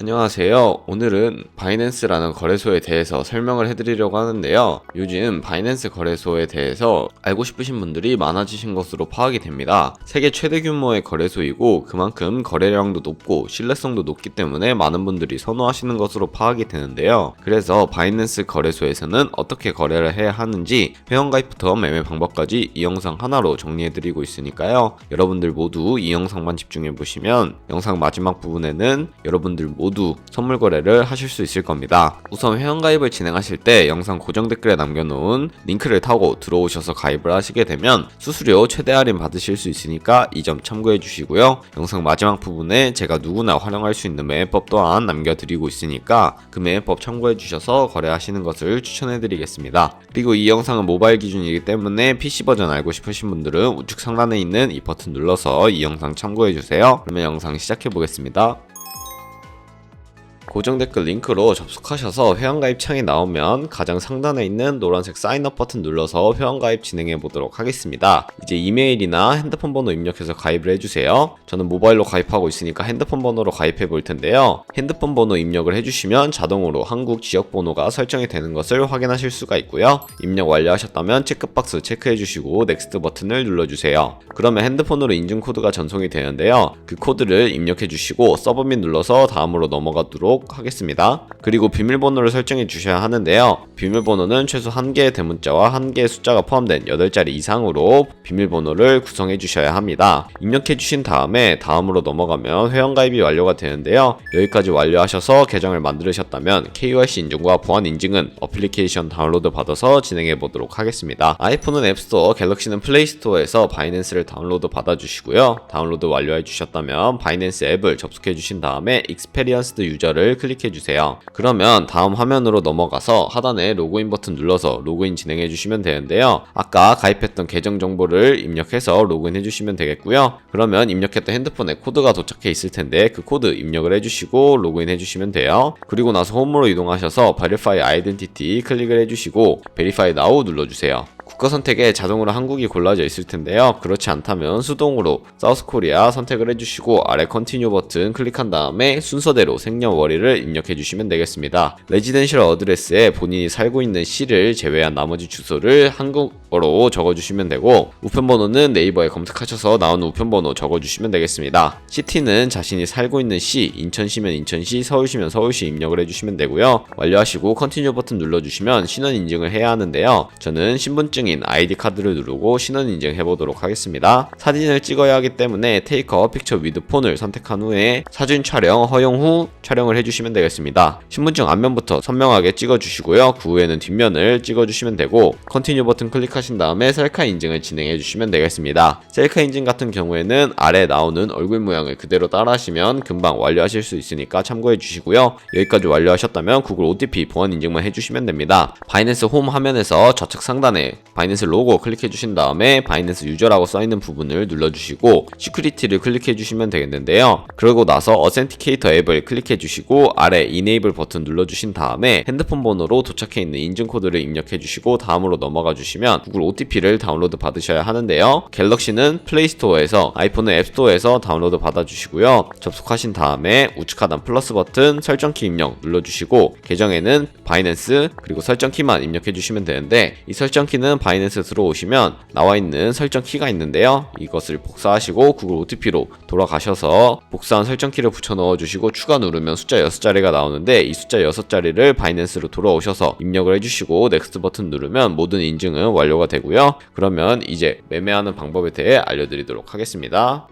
안녕하세요. 오늘은 바이낸스라는 거래소에 대해서 설명을 해드리려고 하는데요. 요즘 바이낸스 거래소에 대해서 알고 싶으신 분들이 많아지신 것으로 파악이 됩니다. 세계 최대 규모의 거래소이고 그만큼 거래량도 높고 신뢰성도 높기 때문에 많은 분들이 선호하시는 것으로 파악이 되는데요. 그래서 바이낸스 거래소에서는 어떻게 거래를 해야 하는지 회원가입부터 매매 방법까지 이 영상 하나로 정리해드리고 있으니까요. 여러분들 모두 이 영상만 집중해보시면 영상 마지막 부분에는 여러분들 모두 선물 거래를 하실 수 있을 겁니다. 우선 회원가입을 진행하실 때 영상 고정 댓글에 남겨놓은 링크를 타고 들어오셔서 가입을 하시게 되면 수수료 최대 할인 받으실 수 있으니까 이 점 참고해 주시고요. 영상 마지막 부분에 제가 누구나 활용할 수 있는 매매법 또한 남겨드리고 있으니까 그 매매법 참고해 주셔서 거래하시는 것을 추천해 드리겠습니다. 그리고 이 영상은 모바일 기준이기 때문에 PC 버전 알고 싶으신 분들은 우측 상단에 있는 이 버튼 눌러서 이 영상 참고해 주세요. 그러면 영상 시작해 보겠습니다. 고정 댓글 링크로 접속하셔서 회원가입 창이 나오면 가장 상단에 있는 노란색 사인업 버튼 눌러서 회원가입 진행해 보도록 하겠습니다. 이제 이메일이나 핸드폰 번호 입력해서 가입을 해주세요. 저는 모바일로 가입하고 있으니까 핸드폰 번호로 가입해 볼 텐데요. 핸드폰 번호 입력을 해주시면 자동으로 한국 지역 번호가 설정이 되는 것을 확인하실 수가 있고요. 입력 완료하셨다면 체크박스 체크해 주시고 넥스트 버튼을 눌러주세요. 그러면 핸드폰으로 인증 코드가 전송이 되는데요. 그 코드를 입력해 주시고 서브밋 눌러서 다음으로 넘어가도록 하겠습니다. 그리고 비밀번호를 설정해 주셔야 하는데요. 비밀번호는 최소 1개의 대문자와 1개의 숫자가 포함된 8자리 이상으로 비밀번호를 구성해 주셔야 합니다. 입력해 주신 다음에 다음으로 넘어가면 회원가입이 완료가 되는데요. 여기까지 완료하셔서 계정을 만들으셨다면 KYC 인증과 보안 인증은 어플리케이션 다운로드 받아서 진행해 보도록 하겠습니다. 아이폰은 앱스토어, 갤럭시는 플레이스토어에서 바이낸스를 다운로드 받아주시고요. 다운로드 완료해 주셨다면 바이낸스 앱을 접속해 주신 다음에 익스페리언스드 유저를 클릭해 주세요. 그러면 다음 화면으로 넘어가서 하단에 로그인 버튼 눌러서 로그인 진행해 주시면 되는데요. 아까 가입했던 계정 정보를 입력해서 로그인 해 주시면 되겠고요. 그러면 입력했던 핸드폰에 코드가 도착해 있을 텐데 그 코드 입력을 해 주시고 로그인 해 주시면 돼요. 그리고 나서 홈으로 이동하셔서 Verify Identity 클릭을 해 주시고 Verify Now 눌러 주세요. 국가 선택에 자동으로 한국이 골라져 있을 텐데요. 그렇지 않다면 수동으로 사우스 코리아 선택을 해주시고 아래 컨티뉴 버튼 클릭한 다음에 순서대로 생년월일을 입력해 주시면 되겠습니다. 레지던셜 어드레스에 본인이 살고 있는 시를 제외한 나머지 주소를 한국어로 적어주시면 되고 우편번호는 네이버에 검색하셔서 나오는 우편번호 적어주시면 되겠습니다. 시티는 자신이 살고 있는 시, 인천시면 인천시, 서울시면 서울시 입력을 해주시면 되고요. 완료하시고 컨티뉴 버튼 눌러주시면 신원 인증을 해야 하는데요. 저는 신분증 아이디 카드를 누르고 신원 인증해 보도록 하겠습니다. 사진을 찍어야 하기 때문에 Take a Picture with Phone을 선택한 후에 사진 촬영 허용 후 촬영을 해주시면 되겠습니다. 신분증 앞면부터 선명하게 찍어주시고요. 그 후에는 뒷면을 찍어주시면 되고 컨티뉴 버튼 클릭하신 다음에 셀카 인증을 진행해 주시면 되겠습니다. 셀카 인증 같은 경우에는 아래 나오는 얼굴 모양을 그대로 따라하시면 금방 완료하실 수 있으니까 참고해 주시고요. 여기까지 완료하셨다면 구글 OTP 보안 인증만 해주시면 됩니다. 바이낸스 홈 화면에서 좌측 상단에 바이낸스 로고 클릭해 주신 다음에 바이낸스 유저라고 써있는 부분을 눌러주시고 시큐리티를 클릭해 주시면 되겠는데요. 그러고 나서 어센티케이터 앱을 클릭해 주시고 아래 이네이블 버튼 눌러주신 다음에 핸드폰 번호로 도착해 있는 인증 코드를 입력해 주시고 다음으로 넘어가 주시면 구글 OTP를 다운로드 받으셔야 하는데요. 갤럭시는 플레이스토어에서, 아이폰은 앱스토어에서 다운로드 받아주시고요. 접속하신 다음에 우측 하단 플러스 버튼 설정키 입력 눌러주시고 계정에는 바이낸스 그리고 설정키만 입력해 주시면 되는데 이 설정키는 바이낸스 들어오시면 나와있는 설정키가 있는데요. 이것을 복사하시고 구글 OTP로 돌아가셔서 복사한 설정키를 붙여 넣어주시고 추가 누르면 숫자 6자리가 나오는데 이 숫자 6자리를 바이낸스로 돌아오셔서 입력을 해주시고 넥스트 버튼 누르면 모든 인증은 완료가 되고요. 그러면 이제 매매하는 방법에 대해 알려드리도록 하겠습니다.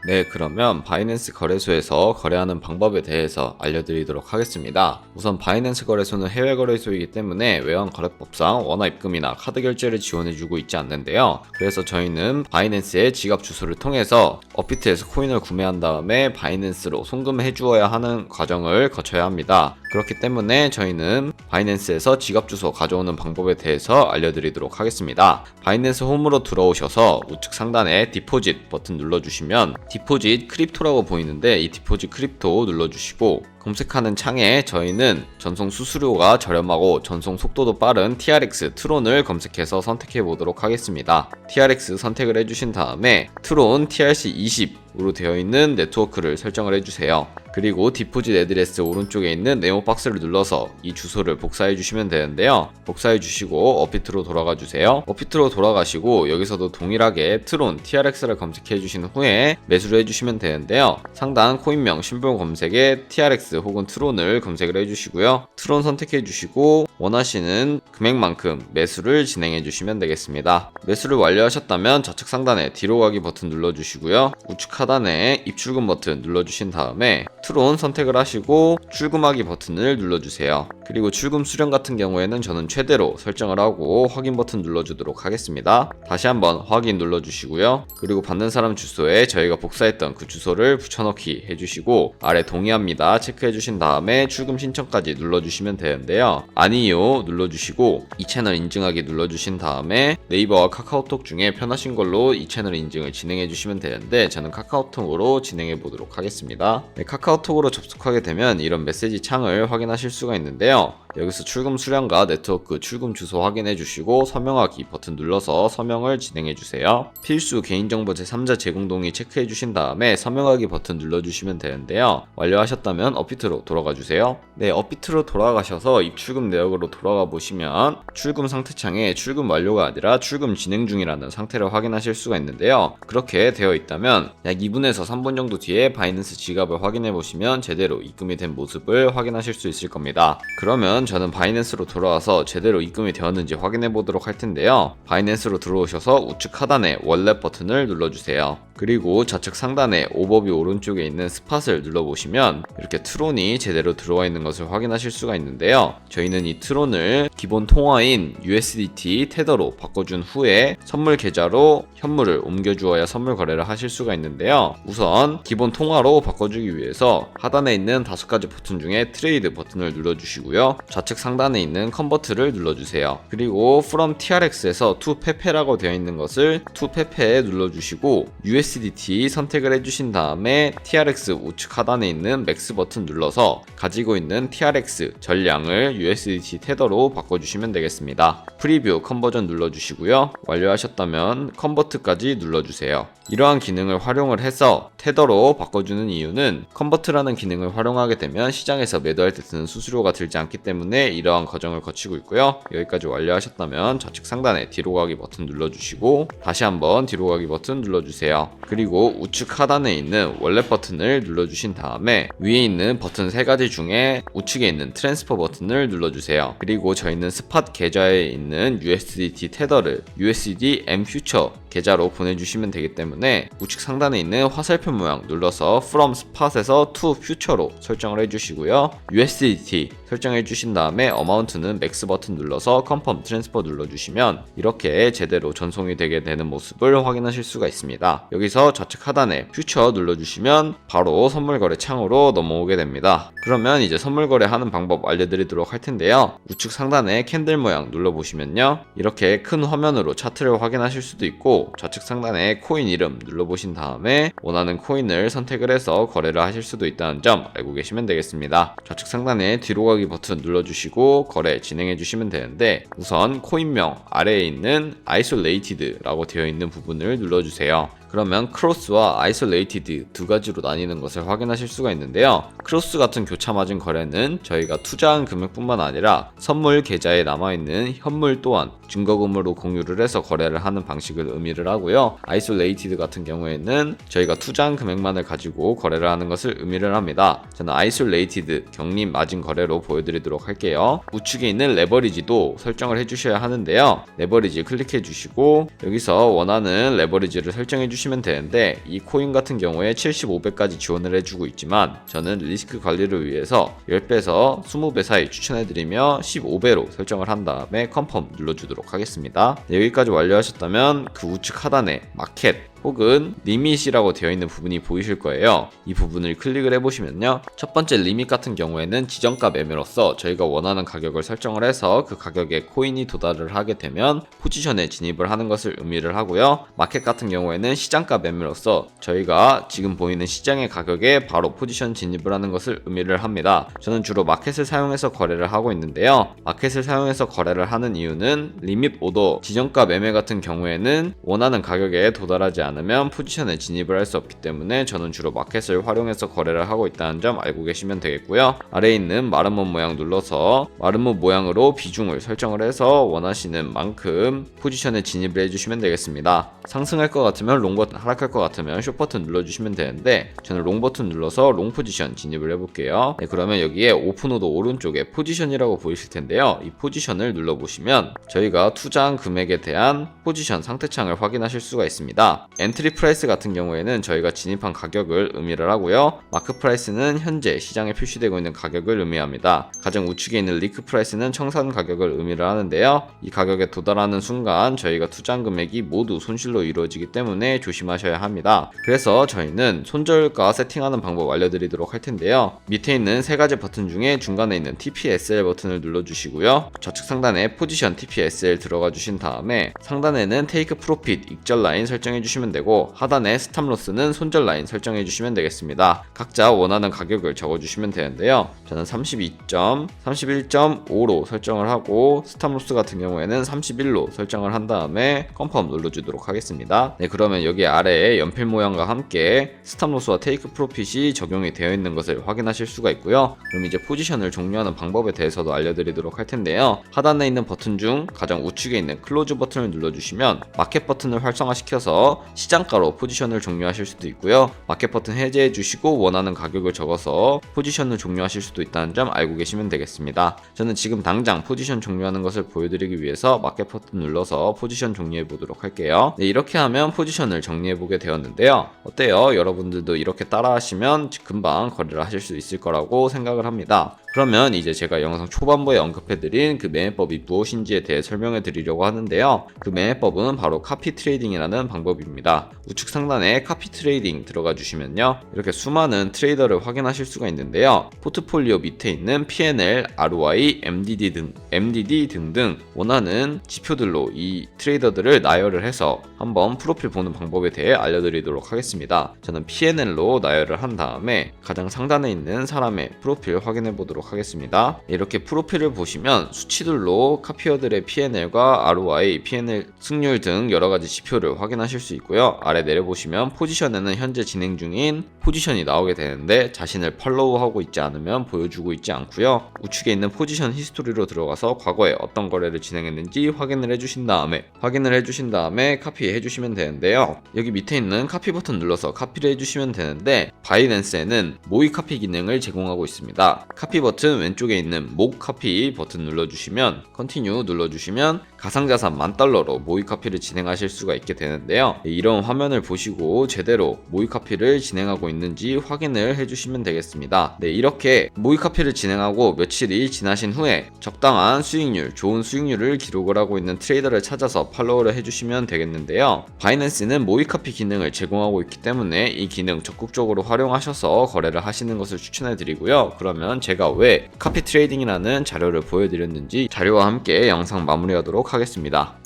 네, 그러면 바이낸스 거래소에서 거래하는 방법에 대해서 알려드리도록 하겠습니다. 우선 바이낸스 거래소는 해외 거래소이기 때문에 외환 거래법상 원화 입금이나 카드 결제를 지원해주고 있지 않는데요. 그래서 저희는 바이낸스의 지갑 주소를 통해서 업비트에서 코인을 구매한 다음에 바이낸스로 송금해 주어야 하는 과정을 거쳐야 합니다. 그렇기 때문에 저희는 바이낸스에서 지갑 주소 가져오는 방법에 대해서 알려드리도록 하겠습니다. 바이낸스 홈으로 들어오셔서 우측 상단에 디포짓 버튼 눌러주시면 디포짓 크립토라고 보이는데 이 디포짓 크립토 눌러주시고 검색하는 창에 저희는 전송 수수료가 저렴하고 전송 속도도 빠른 TRX 트론을 검색해서 선택해 보도록 하겠습니다. TRX 선택을 해주신 다음에 트론 TRC20으로 되어 있는 네트워크를 설정을 해주세요. 그리고 디포짓 애드레스 오른쪽에 있는 네모 박스를 눌러서 이 주소를 복사해 주시면 되는데요. 복사해 주시고 업비트로 돌아가 주세요. 업비트로 돌아가시고 여기서도 동일하게 트론 TRX를 검색해 주신 후에 매수를 해주시면 되는데요. 상단 코인명 심볼 검색에 TRX 혹은 트론을 검색을 해주시고요. 트론 선택해 주시고 원하시는 금액만큼 매수를 진행해 주시면 되겠습니다. 매수를 완료하셨다면 좌측 상단에 뒤로 가기 버튼 눌러주시고요. 우측 하단에 입출금 버튼 눌러주신 다음에 트론 선택을 하시고 출금하기 버튼을 눌러주세요. 그리고 출금 수령 같은 경우에는 저는 최대로 설정을 하고 확인 버튼 눌러주도록 하겠습니다. 다시 한번 확인 눌러주시고요. 그리고 받는 사람 주소에 저희가 복사했던 그 주소를 붙여넣기 해주시고 아래 동의합니다 체크해주신 다음에 출금 신청까지 눌러주시면 되는데요. 아니요 눌러주시고 이 채널 인증하기 눌러주신 다음에 네이버와 카카오톡 중에 편하신 걸로 이 채널 인증을 진행해주시면 되는데 저는 카카오톡으로 진행해 보도록 하겠습니다. 네, 카카오톡으로 접속하게 되면 이런 메시지 창을 확인하실 수가 있는데요. 여기서 출금 수량과 네트워크 출금 주소 확인해 주시고 서명하기 버튼 눌러서 서명을 진행해 주세요. 필수 개인정보 제3자 제공 동의 체크해 주신 다음에 서명하기 버튼 눌러주시면 되는데요. 완료하셨다면 업비트로 돌아가 주세요. 네, 업비트로 돌아가셔서 입출금 내역으로 돌아가 보시면 출금 상태 창에 출금 완료가 아니라 출금 진행 중이라는 상태를 확인하실 수가 있는데요. 그렇게 되어 있다면 약 2분에서 3분 정도 뒤에 바이낸스 지갑을 확인해 보시면 제대로 입금이 된 모습을 확인하실 수 있을 겁니다. 그러면 저는 바이낸스로 돌아와서 제대로 입금이 되었는지 확인해 보도록 할 텐데요. 바이낸스로 들어오셔서 우측 하단에 월렛 버튼을 눌러주세요. 그리고 좌측 상단에 오버뷰 오른쪽에 있는 스팟을 눌러보시면 이렇게 트론이 제대로 들어와 있는 것을 확인하실 수가 있는데요. 저희는 이 트론을 기본 통화인 USDT 테더로 바꿔준 후에 선물 계좌로 현물을 옮겨주어야 선물 거래를 하실 수가 있는데요. 우선 기본 통화로 바꿔주기 위해서 하단에 있는 5가지 버튼 중에 트레이드 버튼을 눌러주시고요. 좌측 상단에 있는 컨버트를 눌러주세요. 그리고 from TRX에서 to 페페라고 되어 있는 것을 to 페페에 눌러주시고 USDT 선택을 해주신 다음에 TRX 우측 하단에 있는 맥스 버튼 눌러서 가지고 있는 TRX 전량을 USDT 테더로 바꿔주시면 되겠습니다. 프리뷰 컨버전 눌러주시고요. 완료하셨다면 컨버트까지 눌러주세요. 이러한 기능을 활용을 해서 테더로 바꿔주는 이유는 컨버트라는 기능을 활용하게 되면 시장에서 매도할 때 드는 수수료가 들지 않기 때문에 이러한 과정을 거치고 있고요. 여기까지 완료하셨다면 좌측 상단에 뒤로 가기 버튼 눌러주시고 다시 한번 뒤로 가기 버튼 눌러주세요. 그리고 우측 하단에 있는 월렛 버튼을 눌러주신 다음에 위에 있는 버튼 3가지 중에 우측에 있는 트랜스퍼 버튼을 눌러주세요. 그리고 저희는 스팟 계좌에 있는 USDT 테더를 USD M 퓨처 계좌로 보내주시면 되기 때문에 우측 상단에 있는 화살표 모양 눌러서 from spot에서 to future로 설정을 해주시고요. USDT 설정해 주신 다음에 어마운트는 맥스 버튼 눌러서 confirm 트랜스퍼 눌러주시면 이렇게 제대로 전송이 되게 되는 모습을 확인하실 수가 있습니다. 여기서 좌측 하단에 퓨처 눌러주시면 바로 선물거래 창으로 넘어오게 됩니다. 그러면 이제 선물거래 하는 방법 알려드리도록 할 텐데요. 우측 상단에 캔들 모양 눌러보시면요. 이렇게 큰 화면으로 차트를 확인하실 수도 있고 좌측 상단에 코인 이름 눌러보신 다음에 원하는 코인을 선택을 해서 거래를 하실 수도 있다는 점 알고 계시면 되겠습니다. 좌측 상단에 뒤로 가기 버튼 눌러주시고 거래 진행해 주시면 되는데 우선 코인명 아래에 있는 isolated라고 되어 있는 부분을 눌러주세요. 그러면 크로스와 아이솔레이티드 두 가지로 나뉘는 것을 확인하실 수가 있는데요. 크로스 같은 교차 맞은 거래는 저희가 투자한 금액뿐만 아니라 선물 계좌에 남아있는 현물 또한 증거금으로 공유를 해서 거래를 하는 방식을 의미를 하고요. 아이솔레이티드 같은 경우에는 저희가 투자한 금액만을 가지고 거래를 하는 것을 의미를 합니다. 저는 아이솔레이티드 경림 마진 거래로 보여드리도록 할게요. 우측에 있는 레버리지도 설정을 해주셔야 하는데요. 레버리지 클릭해 주시고 여기서 원하는 레버리지를 설정해 주시면 되는데 이 코인 같은 경우에 75배까지 지원을 해주고 있지만 저는 리스크 관리를 위해서 10배에서 20배 사이 추천해드리며 15배로 설정을 한 다음에 컨펌 눌러주도록 하겠습니다. 네, 여기까지 완료하셨다면 그 우측 하단에 마켓 혹은 리밋이라고 되어 있는 부분이 보이실 거예요. 이 부분을 클릭을 해보시면요, 첫 번째 리밋 같은 경우에는 지정가 매매로서 저희가 원하는 가격을 설정을 해서 그 가격에 코인이 도달을 하게 되면 포지션에 진입을 하는 것을 의미를 하고요, 마켓 같은 경우에는 시장가 매매로서 저희가 지금 보이는 시장의 가격에 바로 포지션 진입을 하는 것을 의미를 합니다. 저는 주로 마켓을 사용해서 거래를 하고 있는데요, 마켓을 사용해서 거래를 하는 이유는 리밋 오더, 지정가 매매 같은 경우에는 원하는 가격에 도달하지 않으면 포지션에 진입을 할 수 없기 때문에 저는 주로 마켓을 활용해서 거래를 하고 있다는 점 알고 계시면 되겠고요. 아래에 있는 마름모 모양 눌러서 마름모 모양으로 비중을 설정을 해서 원하시는 만큼 포지션에 진입을 해주시면 되겠습니다. 상승할 것 같으면 롱 버튼, 하락할 것 같으면 숏 버튼 눌러주시면 되는데 저는 롱 버튼 눌러서 롱 포지션 진입을 해볼게요. 네, 그러면 여기에 오픈 오더 오른쪽에 포지션이라고 보이실 텐데요, 이 포지션을 눌러보시면 저희가 투자한 금액에 대한 포지션 상태창을 확인하실 수가 있습니다. 엔트리 프라이스 같은 경우에는 저희가 진입한 가격을 의미를 하고요, 마크 프라이스는 현재 시장에 표시되고 있는 가격을 의미합니다. 가장 우측에 있는 리크 프라이스는 청산 가격을 의미를 하는데요, 이 가격에 도달하는 순간 저희가 투자한 금액이 모두 손실로 이루어지기 때문에 조심하셔야 합니다. 그래서 저희는 손절가 세팅하는 방법 알려드리도록 할 텐데요, 밑에 있는 세 가지 버튼 중에 중간에 있는 TPSL 버튼을 눌러주시고요, 좌측 상단에 포지션 TPSL 들어가 주신 다음에 상단에는 테이크 프로핏 익절 라인 설정해 주시면 되고 하단에 스탑 로스는 손절 라인 설정해 주시면 되겠습니다. 각자 원하는 가격을 적어 주시면 되는데요, 저는 31.5로 설정을 하고 스탑 로스 같은 경우에는 31로 설정을 한 다음에 컨펌 눌러주도록 하겠습니다. 네, 그러면 여기 아래에 연필 모양과 함께 스탑 로스와 테이크 프로핏이 적용이 되어 있는 것을 확인하실 수가 있고요. 그럼 이제 포지션을 종료하는 방법에 대해서도 알려드리도록 할 텐데요, 하단에 있는 버튼 중 가장 우측에 있는 클로즈 버튼을 눌러주시면 마켓 버튼을 활성화시켜서 시장가로 포지션을 종료하실 수도 있고요, 마켓 버튼 해제해 주시고 원하는 가격을 적어서 포지션을 종료하실 수도 있다는 점 알고 계시면 되겠습니다. 저는 지금 당장 포지션 종료하는 것을 보여드리기 위해서 마켓 버튼 눌러서 포지션 종료해 보도록 할게요. 네, 이렇게 하면 포지션을 정리해 보게 되었는데요, 어때요? 여러분들도 이렇게 따라 하시면 금방 거래를 하실 수 있을 거라고 생각을 합니다. 그러면 이제 제가 영상 초반부에 언급해드린 그 매매법이 무엇인지에 대해 설명해 드리려고 하는데요, 그 매매법은 바로 카피 트레이딩이라는 방법입니다. 우측 상단에 카피 트레이딩 들어가 주시면요, 이렇게 수많은 트레이더를 확인하실 수가 있는데요, 포트폴리오 밑에 있는 PNL, ROI, MDD 등등 원하는 지표들로 이 트레이더들을 나열을 해서 한번 프로필 보는 방법에 대해 알려드리도록 하겠습니다. 저는 PNL로 나열을 한 다음에 가장 상단에 있는 사람의 프로필 확인해 보도록 하겠습니다. 이렇게 프로필을 보시면 수치들로 카피어들의 PNL과 ROI, PNL 승률 등 여러가지 지표를 확인하실 수 있고요, 아래 내려보시면 포지션에는 현재 진행 중인 포지션이 나오게 되는데 자신을 팔로우하고 있지 않으면 보여주고 있지 않고요, 우측에 있는 포지션 히스토리로 들어가서 과거에 어떤 거래를 진행했는지 확인을 해주신 다음에 카피해 주시면 되는데요, 여기 밑에 있는 카피 버튼 눌러서 카피를 해주시면 되는데 바이낸스에는 모의 카피 기능을 제공하고 있습니다. 카피 버튼 왼쪽에 있는 목 카피 버튼 눌러주시면 컨티뉴 눌러주시면 가상자산 $10,000로 모의 카피를 진행하실 수가 있게 되는데요, 이런 화면을 보시고 제대로 모의 카피를 진행하고 있는지 확인을 해주시면 되겠습니다. 네, 이렇게 모의 카피를 진행하고 며칠이 지나신 후에 적당한 수익률, 좋은 수익률을 기록을 하고 있는 트레이더를 찾아서 팔로우를 해주시면 되겠는데요, 바이낸스는 모의 카피 기능을 제공하고 있기 때문에 이 기능 적극적으로 활용하셔서 거래를 하시는 것을 추천해 드리고요. 그러면 제가 왜 카피 트레이딩이라는 자료를 보여드렸는지 자료와 함께 영상 마무리하도록 하겠습니다.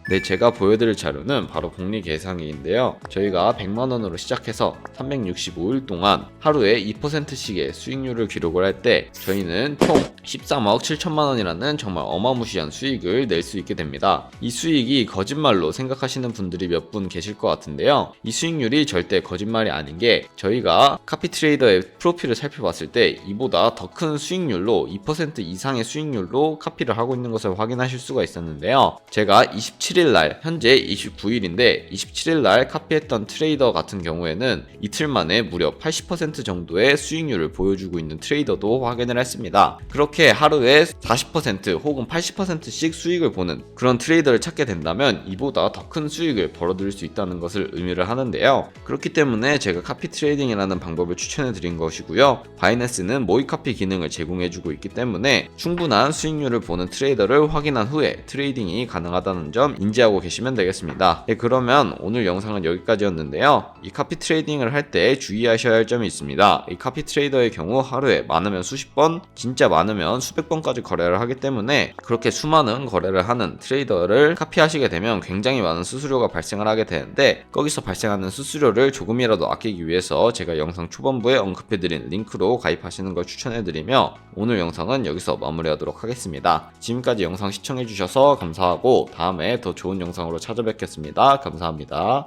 네, 제가 보여드릴 자료는 바로 복리계산기인데요, 저희가 100만원으로 시작해서 365일 동안 하루에 2%씩의 수익률을 기록을 할 때 저희는 총 13억 7천만원이라는 정말 어마무시한 수익을 낼 수 있게 됩니다. 이 수익이 거짓말로 생각하시는 분들이 몇 분 계실 것 같은데요, 이 수익률이 절대 거짓말이 아닌 게 저희가 카피 트레이더의 프로필을 살펴봤을 때 이보다 더 큰 수익률로 2% 이상의 수익률로 카피를 하고 있는 것을 확인하실 수가 있었는데요, 제가 27일날 현재 29일인데 27일날 카피했던 트레이더 같은 경우에는 이틀 만에 무려 80% 정도의 수익률을 보여주고 있는 트레이더도 확인을 했습니다. 그렇게 하루에 40% 혹은 80%씩 수익을 보는 그런 트레이더를 찾게 된다면 이보다 더 큰 수익을 벌어들일 수 있다는 것을 의미를 하는데요, 그렇기 때문에 제가 카피 트레이딩이라는 방법을 추천해 드린 것이고요, 바이낸스는 모의 카피 기능을 제공해 주고 있기 때문에 충분한 수익률을 보는 트레이더를 확인한 후에 트레이딩이 가능하다는 점 인지하고 계시면 되겠습니다. 그러면 오늘 영상은 여기까지였는데요. 이 카피 트레이딩을 할 때 주의하셔야 할 점이 있습니다. 이 카피 트레이더의 경우 하루에 많으면 수십 번, 진짜 많으면 수백 번까지 거래를 하기 때문에 그렇게 수많은 거래를 하는 트레이더를 카피하시게 되면 굉장히 많은 수수료가 발생을 하게 되는데, 거기서 발생하는 수수료를 조금이라도 아끼기 위해서 제가 영상 초반부에 언급해드린 링크로 가입하시는 걸 추천해드리며, 오늘 영상은 여기서 마무리하도록 하겠습니다. 지금까지 영상 시청해주셔서 감사하고 다음에 더 좋은 영상으로 찾아뵙겠습니다. 감사합니다.